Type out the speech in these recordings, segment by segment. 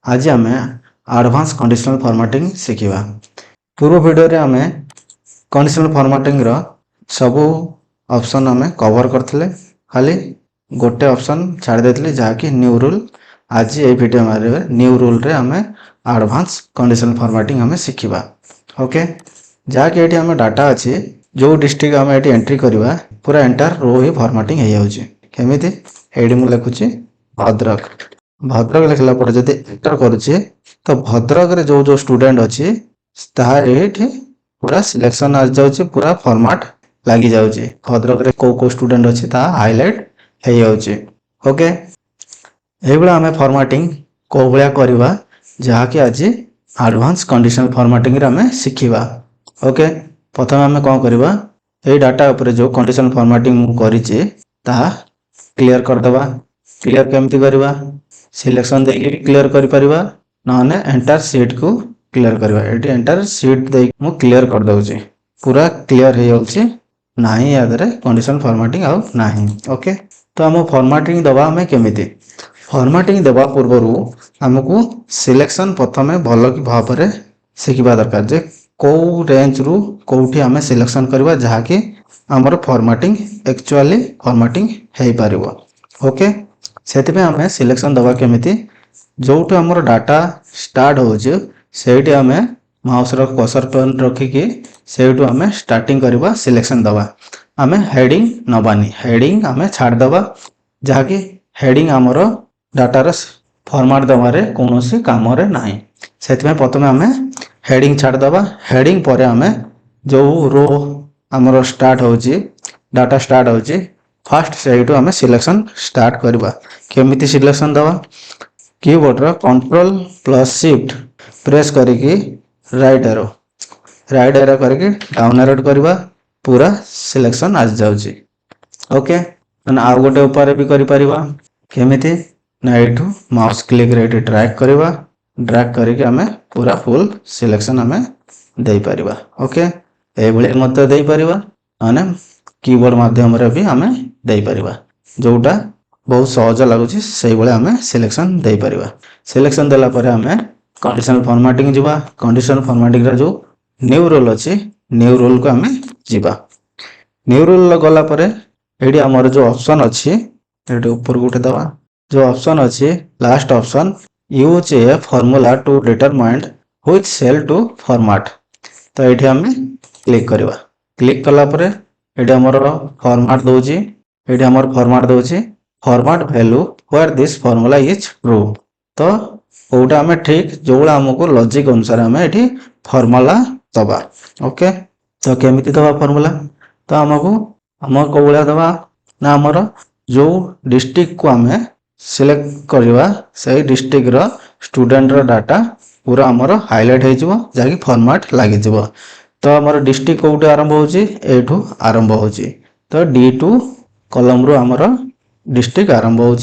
आज आम advance conditional formatting शिखा। पूर्व वीडियो रे आम कंडीशनल फॉर्मेटिंग रो सबू ऑप्शन आम कवर करथिले, खाली गोटे ऑप्शन छाड़ देथिले जहाँकि न्यू रूल। आज ये वीडियो मारे न्यू रूल रे आम एडवांस कंडीशनल फॉर्मेटिंग आम शिखा। ओके, जहाँकि ये आम डाटा अच्छी जो डिस्ट्रिक्ट आम ये एंट्री करवा पूरा एंटायर रो ही फॉर्मेटिंग हो जाउची। केमिति एडी मु लिखुची भद्रक। भद्रक लिखला पर जदि एंटर करूचे तो भद्रक रे जो जो स्टूडेंट अच्छी ताहार एठी पूरा सिलेक्शन आ जाउची, पूरा फॉर्मेट लागी जाउची। भद्रक रे को स्टूडेंट अच्छी ता हाईलाइट हो जाउची। ओके, एही बेला हमें फॉर्मेटिंग को भलिया करबा जहाँकि आज एडवांस कंडीशनल फॉर्मेटिंग रे हमें शिखिबा। ओके, प्रथम हमें कौन करबा ए डाटा ऊपर जो कंडीशनल फॉर्मेटिंग मु करिचे ता क्लियर कर दबा। क्लियर केमती करबा, सिलेक्शन दे क्लियर करि परिबा, नने एंटायर शीट को क्लियर करबा। एटी एंटायर शीट दे मु क्लियर कर दउची, पूरा क्लियर हो जाउची, नाही यादरे कंडीशनल फॉर्मेटिंग आ नाही। ओके, तो हम फॉर्मेटिंग दबा हमें केमिति फॉर्मेटिंग देवा पूर्व हमको सिलेक्शन प्रथम भल कि भाव में शिखा दरकार जे कौ रेंज रु कौटी आम सिलेक्शन करवा जहाँकि आमर फॉर्मेटिंग एक्चुअली फॉर्मेटिंग हो पार। ओके, से आम सिलेक्शन दबा केमिति जो आमर डाटा स्टार्ट हो आम माउस कर्सर पॉइंट रखिकी से आम स्टार्टिंग करवा सिलेक्शन दबा। आम हेडिंग नबानी, हेडिंग आम छाड़दबा जहाँकि हेडिंग आमर डाटार फॉर्मेट दबारे कौन सी काम नहीं। से प्रथम आम हेडिंग छाड़दबा। हेडिंग पर आम जो रो आमर स्टार्ट हो डाटा स्टार्ट हो फास्ट से आम सिलेक्शन स्टार्ट करवा। केमिति सिलेक्शन दबा, कीबोर्ड रो कंट्रोल प्लस शिफ्ट प्रेस करके राइट एरो करके डाउन एरो करवा, पूरा सिलेक्शन आ जाउची। ओके, आ गोटे ऊपर भी करि परिबा केमिति ना एठू माउस क्लिक रे ड्रैग करवा, ड्रैग करके आम पूरा फुल सिलेक्शन आम दे परिबा। ओके, ए भली मत दे परिबा, माने कीबोर्ड माध्यम रे भी आम दे परिबा, जोटा बहुत सहज लगुच से भाई आम सिलेक्शन दे परिबा। सिलेक्शन देला पर आम कंडीशनल फॉर्मेटिंग जीवा। कंडीशनल फॉर्मेटिंग रे जो न्यू रूल अच्छी न्यू रूल को आम जीवा। न्यू रूल गला पर एडी आमर जो ऑप्शन अच्छी एडी ऊपर गोटे दबा, जो ऑप्शन अच्छी last option use a formula to determine which cell to format, तो ये आम क्लिक करवा। क्लिक कला पर ये आमर फॉर्मेट दौची, ये आमर फॉर्मेट दौची format value where this formula is true. तो कौटा आम ठीक जो आमको लॉजिक अनुसार आम ये फॉर्मूला दबा। ओके, तो केमिति दबा फॉर्मूला, तो आमको आम कौ भाया दबा ना आमर जो डिस्ट्रिक्ट को आम सिलेक्ट करवा से डिस्ट्रिक्ट रो स्टूडेंट रो डाटा पूरा आमर हाईलाइट हो जहाँकि फॉर्मेट लगी। तो आमर डिस्ट्रिक्ट कौटे आरंभ हो आरंभ हो, तो D2 कलम रू आमर डिस्ट्रिक्ट आरंभ हो।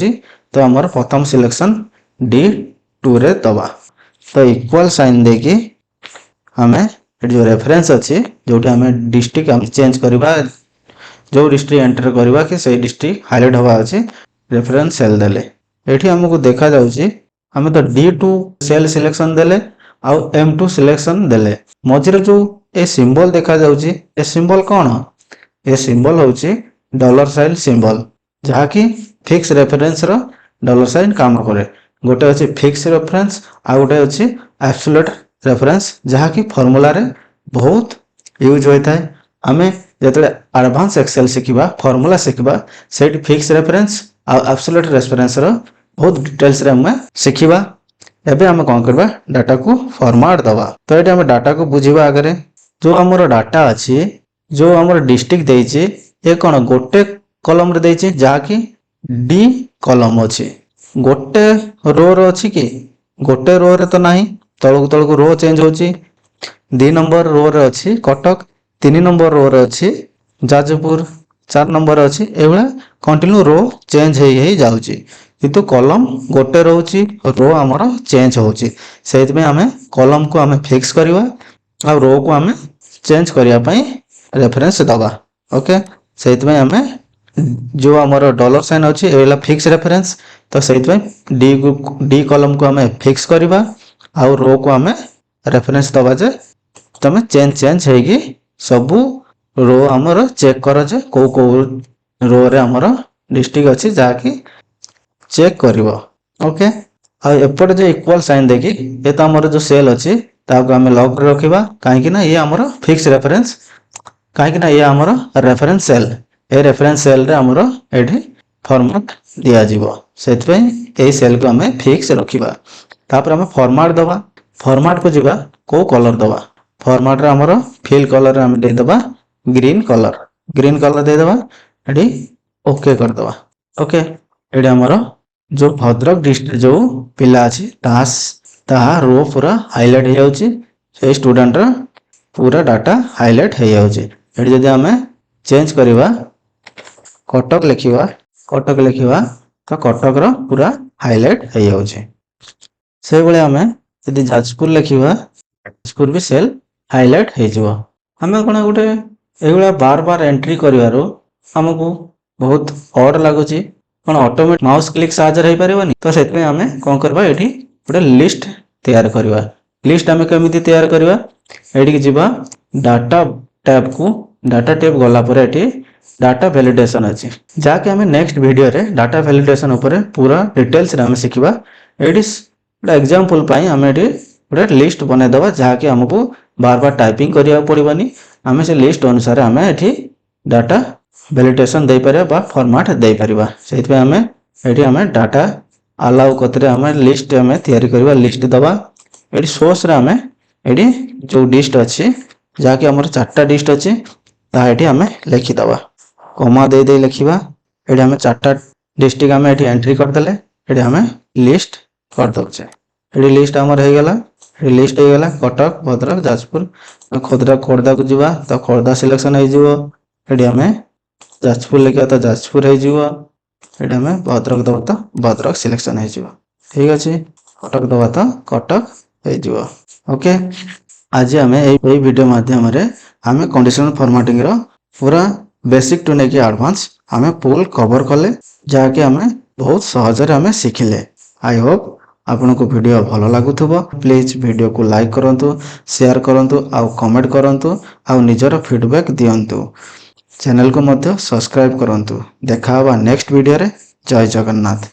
तो आमर प्रथम सिलेक्शन D2 रे दबा। तो इक्वल साइन देकी आम जो रेफरेंस अच्छी जो आम डिस्ट्रिक्ट आम चेंज करवा, जो डिस्ट्रिक्ट एंटर करवा कि से डिस्ट्रिक्ट हाईलाइट हवा अच्छी रेफरेंस सेल देले ये आमको देखा जाउची। आम तो D2 सेल सिलेक्शन देले आउ M2 सिलेक्शन देले, मझे जो ए सिंबल देखा जाउची ए सिंबल कौन, ए सिंबल होची डॉलर साइन सिंबल जहाँकि फिक्स रेफरेंस रो डॉलर साइन काम करे। गोटे अच्छी फिक्स रेफरेंस आ गोटे अच्छी एब्सोल्यूट रेफरेंस जहाँकि फॉर्मूला रे बहुत यूज होता है। आम जो एडवांस एक्सेल शिखा फॉर्मूला शिखा से फिक्स रेफरेंस आ एब्सोल्यूट रेफरेंस रो बहुत डिटेल्स रे हमें शिखा। एबे आम कौन करबा डाटा को फॉर्मेट दबा। तो ये आम डाटा को बुझीबा आगे जो आमर डाटा अच्छी जो आमर डिस्ट्रिक्ट देइछि ये कौन गोटे कलम रे देइछि जहाँकि D कलम अच्छी गोटे रो रो अच्छी कि गोटे रो रे तो नहीं, तलक तलक रो चेंज होची। 2 नंबर रो रे अच्छी कटक, 3 नंबर रो रे अच्छी जाजपुर, 4 नंबर अच्छी एभला कंटिन्यू रो चेंज हो जाउची, किंतु कलम गोटे रोची रो आमर चेंज होची। से आम कलम को आम फिक्स करवा आ रो को आम चेंज करने रेफरेंस दबा। ओके, से आम जो आमर डॉलर साइन अच्छी ये फिक्स रेफरेंस तो से डी कॉलम को आम फिक्स करवा आउ रो को आम रेफरेंस दबा जे तुम चेंज होगी सबू रो आमर चेक कर जे कौ कौ रो रे आमर डिस्ट्रिक्ट अच्छी जहाँकि चेक कर ओके एपटे जो इक्वल साइन देखी ये तो आमर जो सेल अच्छी ताको आम लॉक रखा कहीं ये आमर फिक्स रेफरेंस कहीं ये आमर reference cell a reference cell रे आमर एठी फॉर्मेट दिया जीवो से सेल को आम फिक्स रखा तापर आम फॉर्मेट दबा फॉर्मेट को जीवा को कलर दबा फॉर्मेट रे आमर फिल कलर आम दे दबा ग्रीन कलर दे दबा एठी ओके कर दबा ओके एठी आमर जो भद्रक डिस्ट्रिक्ट जो पिला अच्छी ताहा रो पूरा हाइलाइट हो जाउची से स्टूडेंट रा पूरा डाटा हाइलाइट हो जाउची एठी जदी आमे चेंज करबा कटक लिखिबा तो कटक रा पूरा हाइलाइट हो जाउची से बेले आमे जदी जाजपुर लिखिबा जाजपुर भी सेल हाइलाइट हो जिवो आमे कोन गुटे एगुला बार बार एंट्री करिवारो हमकु बहुत ऑड लागुची कौन ऑटोमेटिक माउस क्लिक साहाଯ୍ୟ हो पारिबनी तो सेतमे आमे कोन करबा एठी गोटे लिस्ट तैयार करबा लिस्ट आमे केमिति तैयार करबा एठी के जिबा डाटा टैब गला पर एठी डाटा वैलिडेशन अछि जाके आमे नेक्स्ट वीडियो रे डाटा वैलिडेशन ऊपर पूरा डिटेल्स रे आमे सिखिबा एठी एग्जांपल पई आमे एठी गोटे लिस्ट बने दबा जाके हमकु बार बार टाइपिंग करिया पड़िबनी आमे से लिस्ट अनुसार आमे एठी डाटा वैलिडेशन दे पारे बा फॉर्मेट दे पारिबा सेति आमे एठी आमे डाटा अलाउ कतरे आमे लिस्ट आमे तैयारी करबा लिस्ट दबा एठी सोर्स रे आमे एठी जो लिस्ट अछि जाके हमर चारटा लिस्ट अछि ता एठी आमे लिखि दबा कॉमा दे लिखिबा एठी आमे चारटा डिस्ट्रिक्ट आमे एठी एंट्री कर देले एठी आमे लिस्ट कर दउछे एठी लिस्ट हमर हे गेला एठी लिस्ट हे गेला कटक भद्रक जाजपुर खोर्धा को जिबा तो खोर्धा सिलेक्शन हे जिवो एठी आमे जाजपुर लिखा तो जाजपुर हो भद्रक दबा तो भद्रक सिलेक्शन हो ठीक अच्छे कटक दबा तो कटक हो ओके आज आम यही वीडियो माध्यम आम कंडीशनल फॉर्मेटिंग रो पूरा बेसिक टू नेकी एडवांस आम फुल कवर कले जहाँकि आम बहुत सहज आम शिखिले आई होप आपन को वीडियो भल लगुथबो प्लीज वीडियो को लाइक करंतु शेयर करंतु आउ कमेंट करंतु आउ निजर फीडबैक दियंतु चैनल को मध्य सब्सक्राइब करंतु देखा नेक्स्ट वीडियो रे जय जगन्नाथ।